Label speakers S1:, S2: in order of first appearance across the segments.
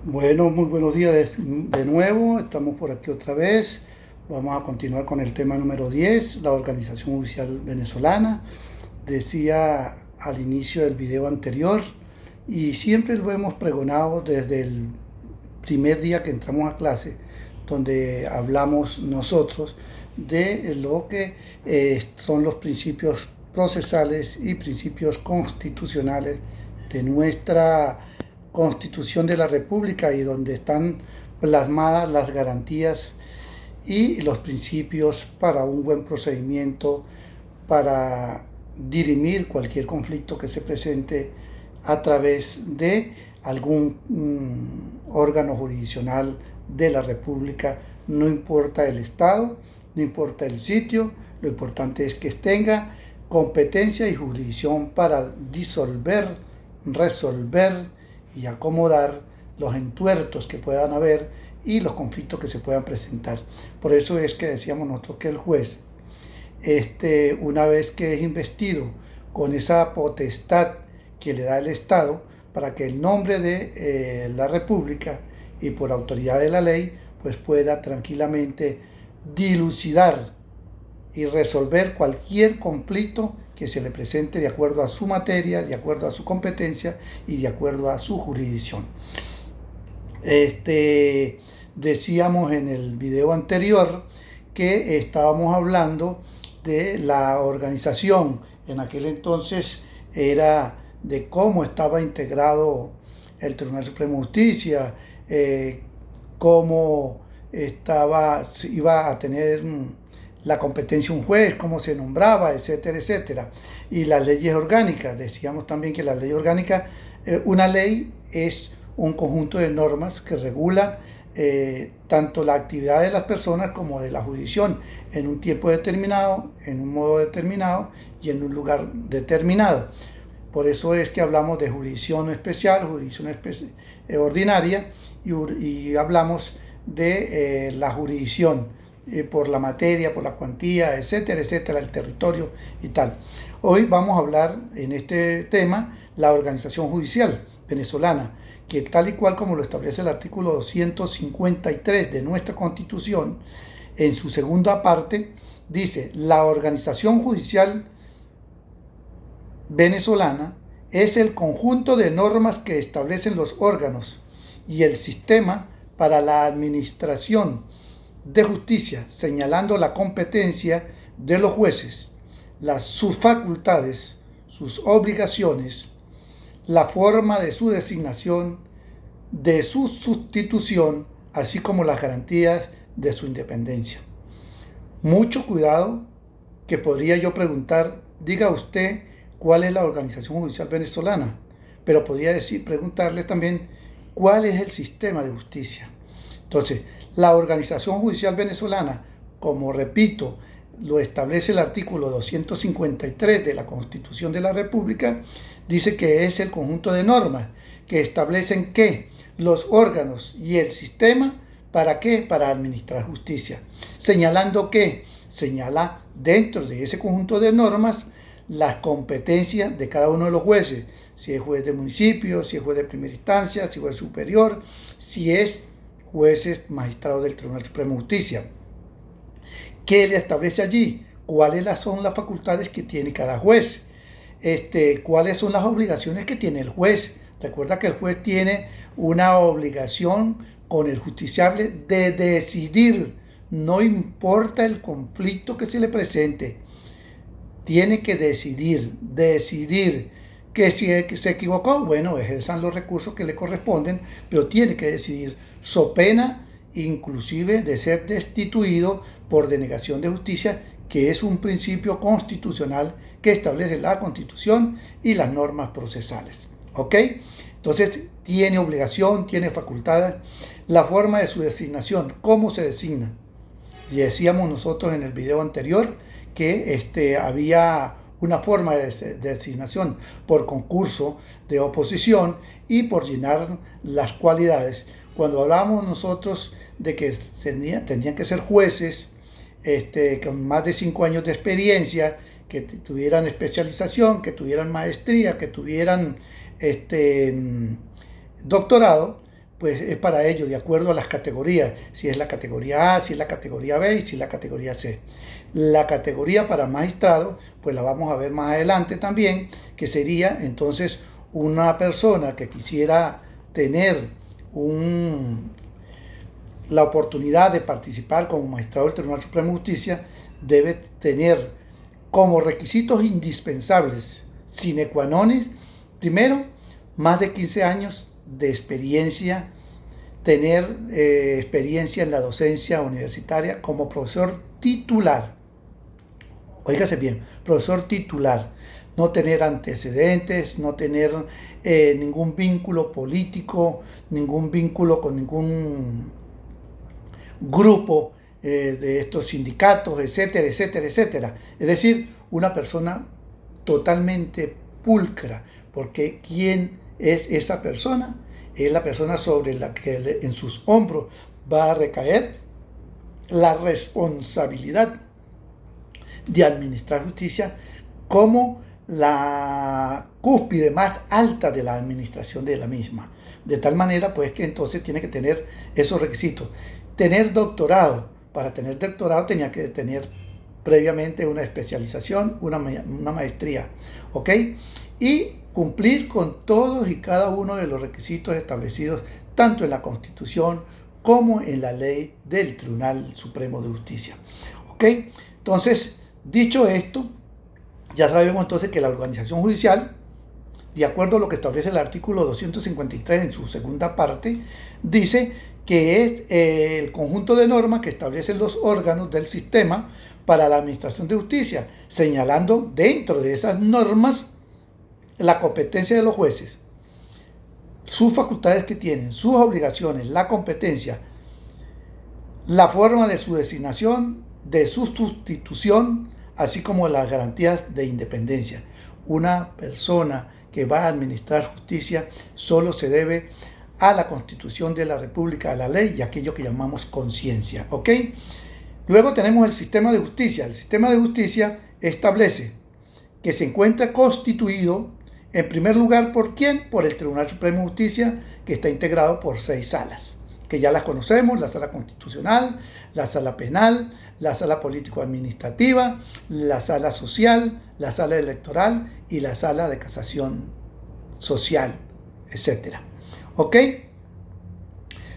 S1: Bueno, muy buenos días de nuevo. Estamos por aquí otra vez. Vamos a continuar con el tema número 10, la Organización Judicial Venezolana. Decía al inicio del video anterior, y siempre lo hemos pregonado desde el primer día que entramos a clase, donde hablamos nosotros de lo que son los principios procesales y principios constitucionales de nuestra Constitución de la República, y donde están plasmadas las garantías y los principios para un buen procedimiento, para dirimir cualquier conflicto que se presente a través de algún órgano jurisdiccional de la República. No importa el estado, no importa el sitio, lo importante es que tenga competencia y jurisdicción para disolver, resolver y acomodar los entuertos que puedan haber y los conflictos que se puedan presentar. Por eso es que decíamos nosotros que el juez, una vez que es investido con esa potestad que le da el Estado, para que el nombre de la República y por autoridad de la ley, pues pueda tranquilamente dilucidar y resolver cualquier conflicto que se le presente de acuerdo a su materia, de acuerdo a su competencia y de acuerdo a su jurisdicción. Decíamos en el video anterior que estábamos hablando de la organización. En aquel entonces era de cómo estaba integrado el Tribunal Supremo de Justicia, cómo iba a tener la competencia un juez, cómo se nombraba, etcétera, etcétera. Y las leyes orgánicas. Decíamos también que la ley orgánica, una ley es un conjunto de normas que regula tanto la actividad de las personas como de la jurisdicción en un tiempo determinado, en un modo determinado y en un lugar determinado. Por eso es que hablamos de jurisdicción especial, ordinaria, y hablamos de la jurisdicción por la materia, por la cuantía, etcétera, etcétera, el territorio y tal. Hoy vamos a hablar en este tema la organización judicial venezolana, que tal y cual como lo establece el artículo 253 de nuestra Constitución, en su segunda parte, dice: la organización judicial venezolana es el conjunto de normas que establecen los órganos y el sistema para la administración de justicia, señalando la competencia de los jueces, sus facultades, sus obligaciones, la forma de su designación, de su sustitución, así como las garantías de su independencia. Mucho cuidado, que podría yo preguntar: diga usted cuál es la organización judicial venezolana, pero podría preguntarle también cuál es el sistema de justicia. Entonces, la organización judicial venezolana, como repito, lo establece el artículo 253 de la Constitución de la República, dice que es el conjunto de normas que establecen que los órganos y el sistema, ¿para qué? Para administrar justicia. Señalando que señala dentro de ese conjunto de normas las competencias de cada uno de los jueces, si es juez de municipio, si es juez de primera instancia, si es juez superior, si es jueces magistrados del Tribunal Supremo de Justicia. ¿Qué le establece allí? ¿Cuáles son las facultades que tiene cada juez? ¿Cuáles son las obligaciones que tiene el juez? Recuerda que el juez tiene una obligación con el justiciable de decidir, no importa el conflicto que se le presente. Tiene que decidir que si se equivocó, bueno, ejerzan los recursos que le corresponden, pero tiene que decidir, so pena inclusive de ser destituido por denegación de justicia, que es un principio constitucional que establece la Constitución y las normas procesales. ¿Ok? Entonces, tiene obligación, tiene facultades. La forma de su designación, ¿cómo se designa? Y decíamos nosotros en el video anterior que había una forma de designación por concurso de oposición y por llenar las cualidades. Cuando hablábamos nosotros de que tendrían que ser jueces con más de 5 años de experiencia, que tuvieran especialización, que tuvieran maestría, que tuvieran doctorado, pues es para ello, de acuerdo a las categorías, si es la categoría A, si es la categoría B y si es la categoría C. La categoría para magistrado, pues la vamos a ver más adelante también, que sería entonces una persona que quisiera tener la oportunidad de participar como magistrado del Tribunal Supremo de Justicia, debe tener como requisitos indispensables, sine qua non, primero, más de 15 años de experiencia, tener experiencia en la docencia universitaria como profesor titular. Óigase bien, profesor titular. No tener antecedentes, no tener ningún vínculo político, ningún vínculo con ningún grupo de estos sindicatos, etcétera, etcétera, etcétera. Es decir, una persona totalmente pulcra, porque ¿quién es esa persona? Es la persona sobre la que en sus hombros va a recaer la responsabilidad de administrar justicia como la cúspide más alta de la administración de la misma. De tal manera, pues, que entonces tiene que tener esos requisitos. Tener doctorado. Para tener doctorado tenía que tener previamente una especialización, una maestría, ¿ok? Y cumplir con todos y cada uno de los requisitos establecidos tanto en la Constitución como en la ley del Tribunal Supremo de Justicia, ¿ok? Entonces, dicho esto, ya sabemos entonces que la organización judicial, de acuerdo a lo que establece el artículo 253 en su segunda parte, dice que es el conjunto de normas que establecen los órganos del sistema para la administración de justicia, señalando dentro de esas normas la competencia de los jueces, sus facultades que tienen, sus obligaciones, la competencia, la forma de su designación, de su sustitución, así como las garantías de independencia. Una persona que va a administrar justicia solo se debe a la Constitución de la República, a la ley y aquello que llamamos conciencia, ¿ok? Luego tenemos el sistema de justicia. El sistema de justicia establece que se encuentra constituido, en primer lugar, ¿por quién? Por el Tribunal Supremo de Justicia, que está integrado por 6 salas, que ya las conocemos: la sala constitucional, la sala penal, la sala político-administrativa, la sala social, la sala electoral y la sala de casación social, etc. ¿Ok?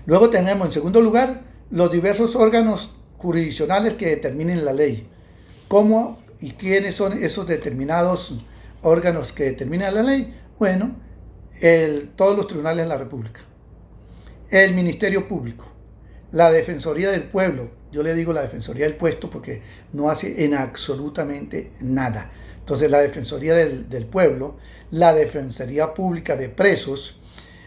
S1: Luego tenemos, en segundo lugar, los diversos órganos jurisdiccionales que determinen la ley. ¿Cómo y quiénes son esos determinados órganos que determinan la ley? Bueno, todos los tribunales de la República, el Ministerio Público, la Defensoría del Pueblo. Yo le digo la Defensoría del Puesto porque no hace en absolutamente nada. Entonces, la Defensoría del Pueblo, la Defensoría Pública de Presos,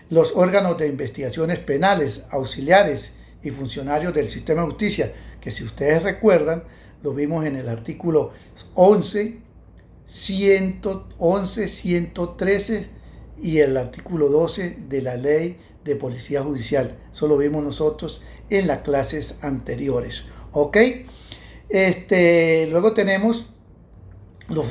S1: los órganos de investigaciones penales, auxiliares y funcionarios del sistema de justicia, que si ustedes recuerdan, lo vimos en el artículo 11, 111, 113 y el artículo 12 de la ley de policía judicial. Eso lo vimos nosotros en las clases anteriores, ¿ok? Luego tenemos los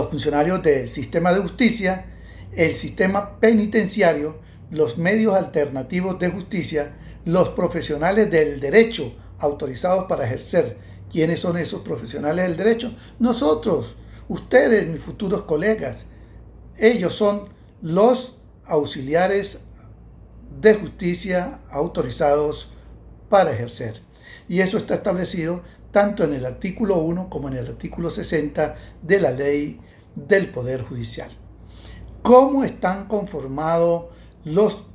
S1: funcionarios del sistema de justicia, el sistema penitenciario, los medios alternativos de justicia, los profesionales del derecho autorizados para ejercer. ¿Quiénes son esos profesionales del derecho? Nosotros, ustedes, mis futuros colegas. Ellos son los auxiliares de justicia autorizados para ejercer. Y eso está establecido tanto en el artículo 1 como en el artículo 60 de la Ley del Poder Judicial. ¿Cómo están conformados los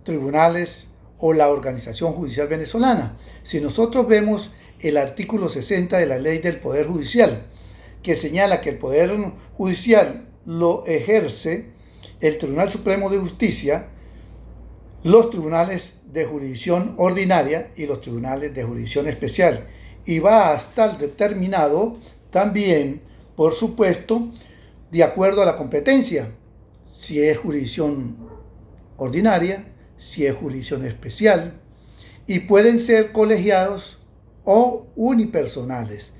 S1: tribunales o la organización judicial venezolana? Si nosotros vemos el artículo 60 de la Ley del Poder Judicial, que señala que el Poder Judicial lo ejerce el Tribunal Supremo de Justicia, los tribunales de jurisdicción ordinaria y los tribunales de jurisdicción especial. Y va a estar determinado también, por supuesto, de acuerdo a la competencia, si es jurisdicción ordinaria, si es jurisdicción especial, y pueden ser colegiados o unipersonales.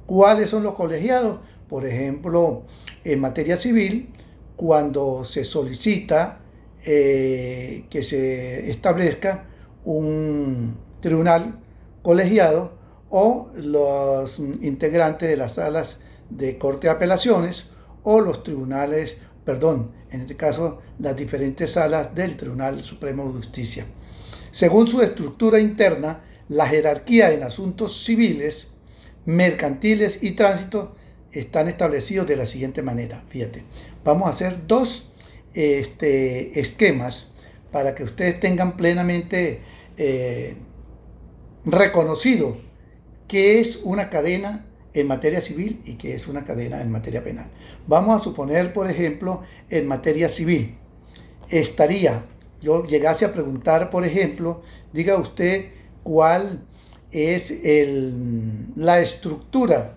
S1: ¿Cuáles son los colegiados? Por ejemplo, en materia civil, cuando se solicita que se establezca un tribunal colegiado o los integrantes de las salas de corte de apelaciones o los tribunales, perdón, en este caso las diferentes salas del Tribunal Supremo de Justicia. Según su estructura interna, la jerarquía en asuntos civiles, mercantiles y tránsito están establecidos de la siguiente manera. Fíjate, vamos a hacer dos esquemas para que ustedes tengan plenamente reconocido qué es una cadena en materia civil y qué es una cadena en materia penal. Vamos a suponer, por ejemplo, en materia civil, yo llegase a preguntar, por ejemplo, diga usted cuál es la estructura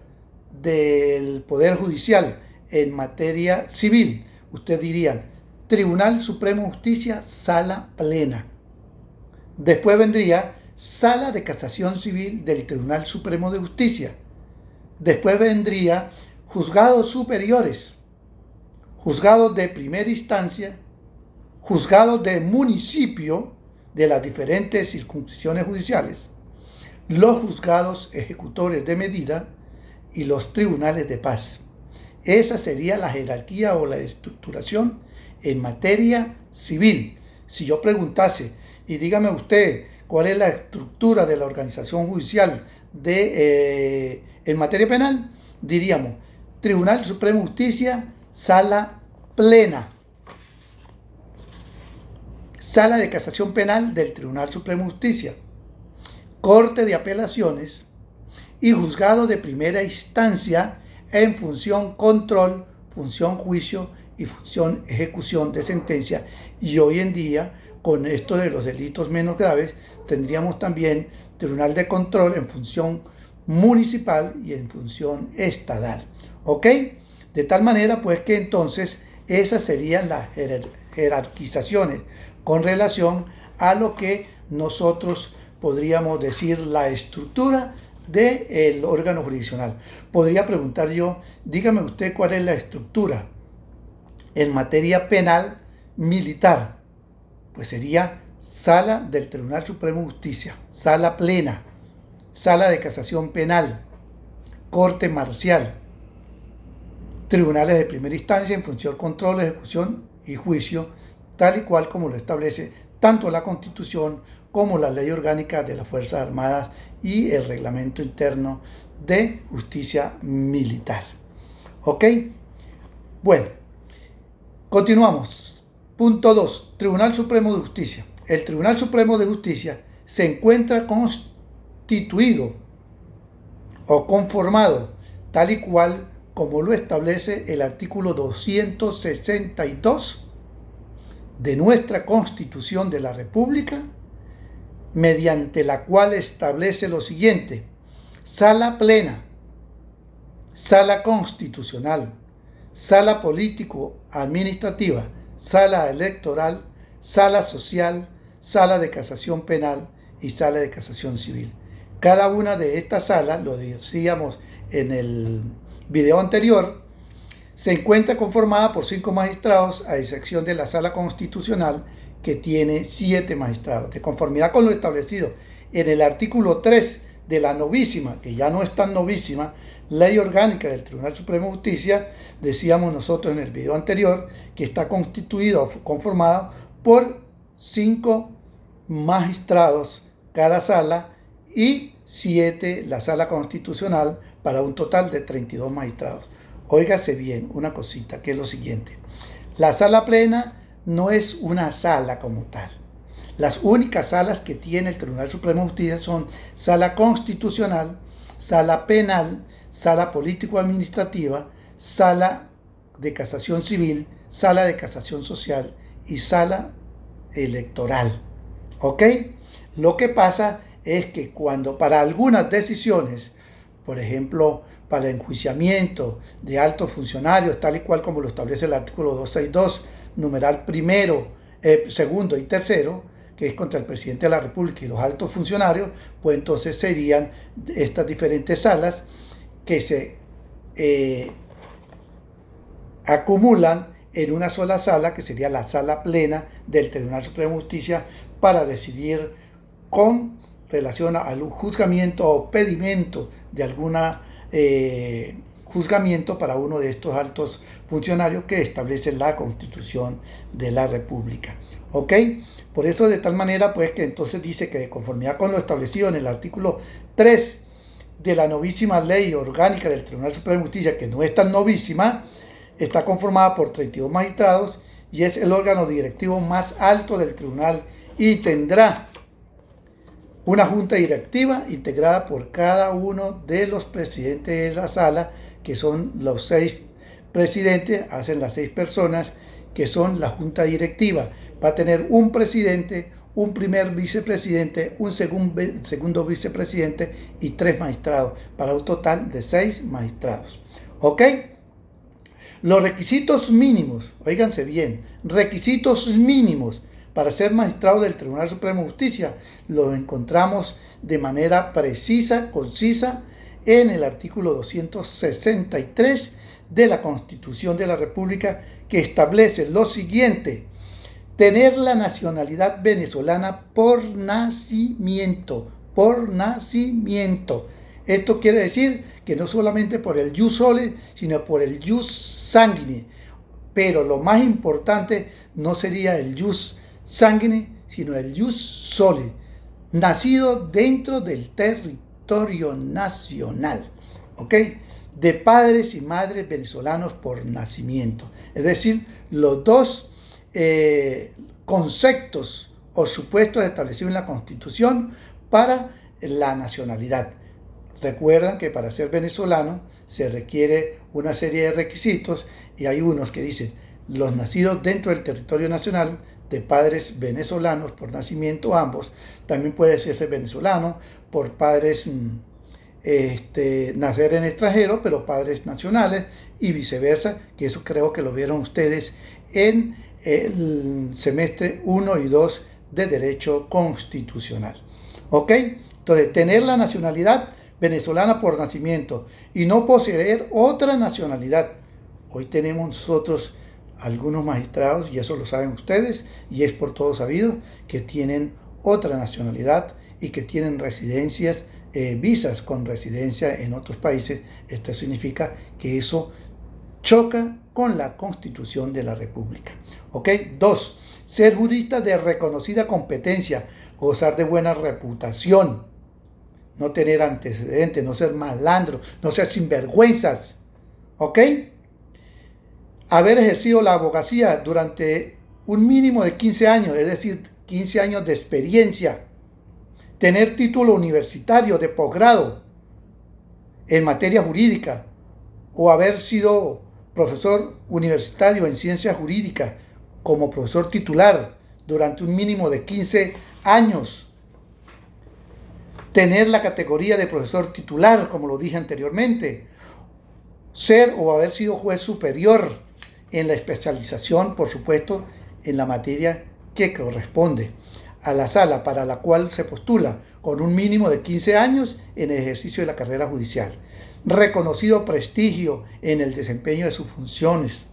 S1: del Poder Judicial en materia civil. Usted diría, Tribunal Supremo de Justicia, sala plena. Después vendría Sala de Casación Civil del Tribunal Supremo de Justicia. Después vendría juzgados superiores, juzgados de primera instancia, juzgados de municipio de las diferentes circunscripciones judiciales, los juzgados ejecutores de medida y los tribunales de paz. Esa sería la jerarquía o la estructuración en materia civil. Si yo preguntase, y dígame usted, ¿cuál es la estructura de la organización judicial en materia penal? Diríamos, Tribunal Supremo de Justicia, sala plena. Sala de Casación Penal del Tribunal Supremo de Justicia, Corte de Apelaciones y Juzgado de Primera Instancia en función control, función juicio y función ejecución de sentencia. Y hoy en día, con esto de los delitos menos graves, tendríamos también Tribunal de Control en función municipal y en función estatal. ¿Ok? De tal manera, pues, que entonces esas serían las jerarquizaciones con relación a lo que nosotros podríamos decir la estructura del órgano jurisdiccional. Podría preguntar yo, dígame usted cuál es la estructura en materia penal militar. Pues sería Sala del Tribunal Supremo de Justicia, Sala Plena, Sala de Casación Penal, Corte Marcial, Tribunales de Primera Instancia en función control, ejecución y juicio, tal y cual como lo establece tanto la Constitución como la Ley Orgánica de las Fuerzas Armadas y el Reglamento Interno de Justicia Militar. ¿Ok? Bueno, continuamos. Punto 2. Tribunal Supremo de Justicia. El Tribunal Supremo de Justicia se encuentra constituido o conformado tal y cual como lo establece el artículo 262 de nuestra Constitución de la República, mediante la cual establece lo siguiente: sala plena, sala constitucional, sala político-administrativa, sala electoral, sala social, sala de casación penal y sala de casación civil. Cada una de estas salas, lo decíamos en el video anterior, se encuentra conformada por 5 magistrados, a excepción de la sala constitucional, que tiene 7 magistrados. De conformidad con lo establecido en el artículo 3 de la novísima, que ya no es tan novísima, Ley Orgánica del Tribunal Supremo de Justicia, decíamos nosotros en el video anterior, que está constituida o conformada por 5 magistrados cada sala y 7 la sala constitucional, para un total de 32 magistrados. Óigase bien una cosita, que es lo siguiente: la sala plena no es una sala como tal. Las únicas salas que tiene el Tribunal Supremo de Justicia son sala constitucional, sala penal, sala político-administrativa, sala de casación civil, sala de casación social y sala electoral. ¿Ok? Lo que pasa es que cuando para algunas decisiones, por ejemplo, para el enjuiciamiento de altos funcionarios, tal y cual como lo establece el artículo 262, numeral primero, segundo y tercero, que es contra el presidente de la República y los altos funcionarios, pues entonces serían estas diferentes salas que se acumulan en una sola sala, que sería la sala plena del Tribunal Supremo de Justicia, para decidir con relación al juzgamiento o pedimento de alguna juzgamiento para uno de estos altos funcionarios que establece la Constitución de la República. ¿Ok? Por eso, de tal manera, pues, que entonces dice que de conformidad con lo establecido en el artículo 3 de la novísima ley orgánica del Tribunal Supremo de Justicia, que no es tan novísima, está conformada por 32 magistrados y es el órgano directivo más alto del tribunal, y tendrá una junta directiva integrada por cada uno de los presidentes de la sala, que son los 6 presidentes, hacen las 6 personas que son la junta directiva. Va a tener un presidente, un primer vicepresidente, un segundo vicepresidente y 3 magistrados, para un total de 6 magistrados. ¿Ok? Los requisitos mínimos, óiganse bien, requisitos mínimos para ser magistrado del Tribunal Supremo de Justicia los encontramos de manera precisa, concisa, en el artículo 263 de la Constitución de la República, que establece lo siguiente: tener la nacionalidad venezolana por nacimiento, por nacimiento. Esto quiere decir que no solamente por el jus soli, sino por el jus sanguine. Pero lo más importante no sería el jus sanguine, sino el jus soli, nacido dentro del territorio nacional, ¿ok? De padres y madres venezolanos por nacimiento. Es decir, los dos conceptos o supuestos establecidos en la Constitución para la nacionalidad. Recuerdan que para ser venezolano se requiere una serie de requisitos, y hay unos que dicen los nacidos dentro del territorio nacional, de padres venezolanos por nacimiento ambos. También puede ser venezolano por padres nacer en extranjero, pero padres nacionales, y viceversa, que eso creo que lo vieron ustedes en el semestre 1 y 2 de Derecho Constitucional. ¿Ok? Entonces, tener la nacionalidad venezolana por nacimiento y no poseer otra nacionalidad. Hoy tenemos nosotros algunos magistrados, y eso lo saben ustedes, y es por todo sabido, que tienen otra nacionalidad y que tienen residencias, visas con residencia en otros países. Esto significa que eso choca con la Constitución de la República. ¿Ok? 2. Ser jurista de reconocida competencia, gozar de buena reputación, no tener antecedentes, no ser malandro, no ser sinvergüenzas. ¿Ok? Haber ejercido la abogacía durante un mínimo de 15 años, es decir, 15 años de experiencia. Tener título universitario de posgrado en materia jurídica, o haber sido profesor universitario en ciencias jurídicas como profesor titular durante un mínimo de 15 años. Tener la categoría de profesor titular, como lo dije anteriormente. Ser o haber sido juez superior en la especialización, por supuesto, en la materia que corresponde a la sala para la cual se postula, con un mínimo de 15 años en el ejercicio de la carrera judicial. Reconocido prestigio en el desempeño de sus funciones.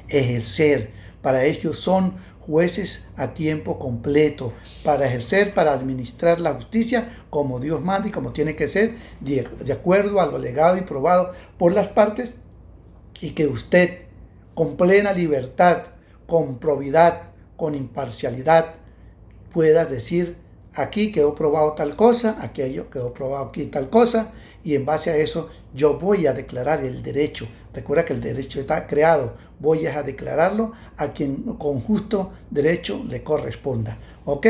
S1: Ejercer, para ellos son jueces a tiempo completo, para ejercer, para administrar la justicia como Dios manda y como tiene que ser, de acuerdo a lo alegado y probado por las partes, y que usted, con plena libertad, con probidad, con imparcialidad, pueda decir: aquí quedó probado tal cosa, aquello quedó probado aquí tal cosa, y en base a eso yo voy a declarar el derecho. Recuerda que el derecho está creado, voy a declararlo a quien con justo derecho le corresponda. ¿Ok?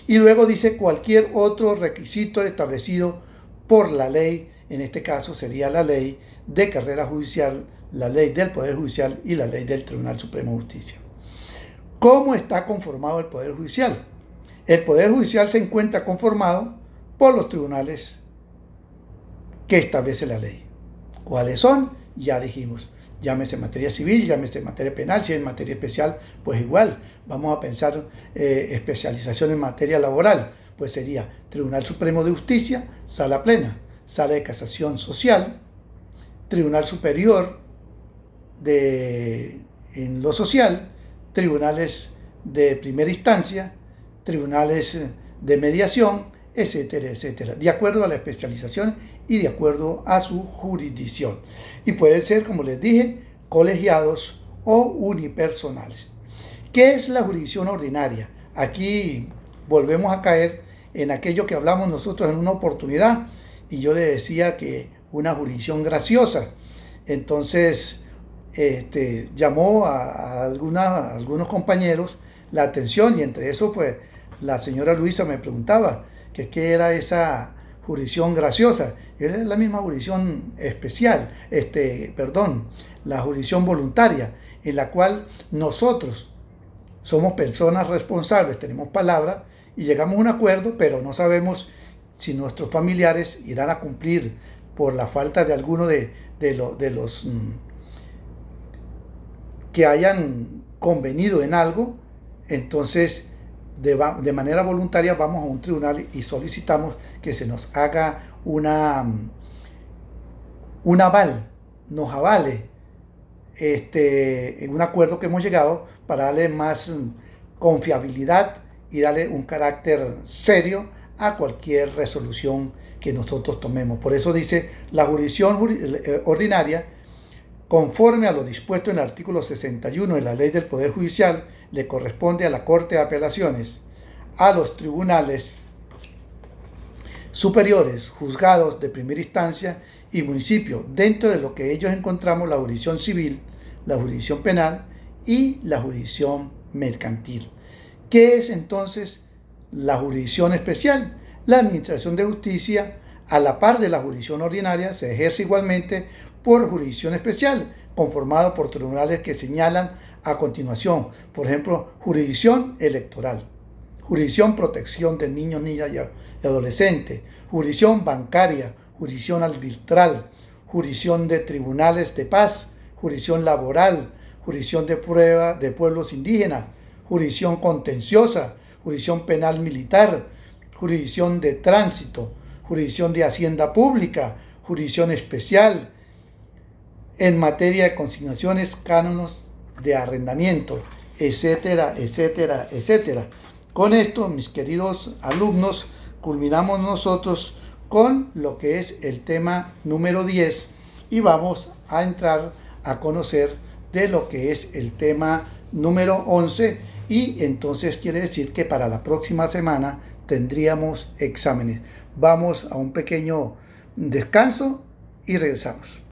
S1: Y luego dice cualquier otro requisito establecido por la ley, en este caso sería la ley de carrera judicial, la ley del Poder Judicial y la ley del Tribunal Supremo de Justicia. ¿Cómo está conformado el Poder Judicial? El Poder Judicial se encuentra conformado por los tribunales que establece la ley. ¿Cuáles son? Ya dijimos, llámese materia civil, llámese materia penal, si es materia especial, pues igual. Vamos a pensar especialización en materia laboral, pues sería Tribunal Supremo de Justicia, sala plena, sala de casación social, Tribunal Superior de en lo social, tribunales de primera instancia, tribunales de mediación, etcétera, etcétera, de acuerdo a la especialización y de acuerdo a su jurisdicción. Y pueden ser, como les dije, colegiados o unipersonales. ¿Qué es la jurisdicción ordinaria? Aquí volvemos a caer en aquello que hablamos nosotros en una oportunidad, y yo le decía que una jurisdicción graciosa. Entonces llamó a algunos compañeros la atención, y entre eso pues la señora Luisa me preguntaba que qué era esa jurisdicción graciosa. Era la misma jurisdicción especial, la jurisdicción voluntaria, en la cual nosotros somos personas responsables, tenemos palabra y llegamos a un acuerdo, pero no sabemos si nuestros familiares irán a cumplir por la falta de alguno de los que hayan convenido en algo. Entonces de manera voluntaria vamos a un tribunal y solicitamos que se nos haga un aval, nos avale en un acuerdo que hemos llegado, para darle más confiabilidad y darle un carácter serio a cualquier resolución que nosotros tomemos. Por eso dice: la jurisdicción ordinaria, conforme a lo dispuesto en el artículo 61 de la Ley del Poder Judicial, le corresponde a la Corte de Apelaciones, a los tribunales superiores, juzgados de primera instancia y municipio, dentro de lo que ellos encontramos la jurisdicción civil, la jurisdicción penal y la jurisdicción mercantil. ¿Qué es entonces la jurisdicción especial? La administración de justicia, a la par de la jurisdicción ordinaria, se ejerce igualmente por jurisdicción especial, conformado por tribunales que señalan a continuación. Por ejemplo, jurisdicción electoral, jurisdicción protección de niños, niñas y adolescentes, jurisdicción bancaria, jurisdicción arbitral, jurisdicción de tribunales de paz, jurisdicción laboral, jurisdicción de prueba de pueblos indígenas, jurisdicción contenciosa, jurisdicción penal militar, jurisdicción de tránsito, jurisdicción de hacienda pública, jurisdicción especial en materia de consignaciones, cánones de arrendamiento, etcétera, etcétera, etcétera. Con esto, mis queridos alumnos, culminamos nosotros con lo que es el tema número 10 y vamos a entrar a conocer de lo que es el tema número 11, y entonces quiere decir que para la próxima semana tendríamos exámenes. Vamos a un pequeño descanso y regresamos.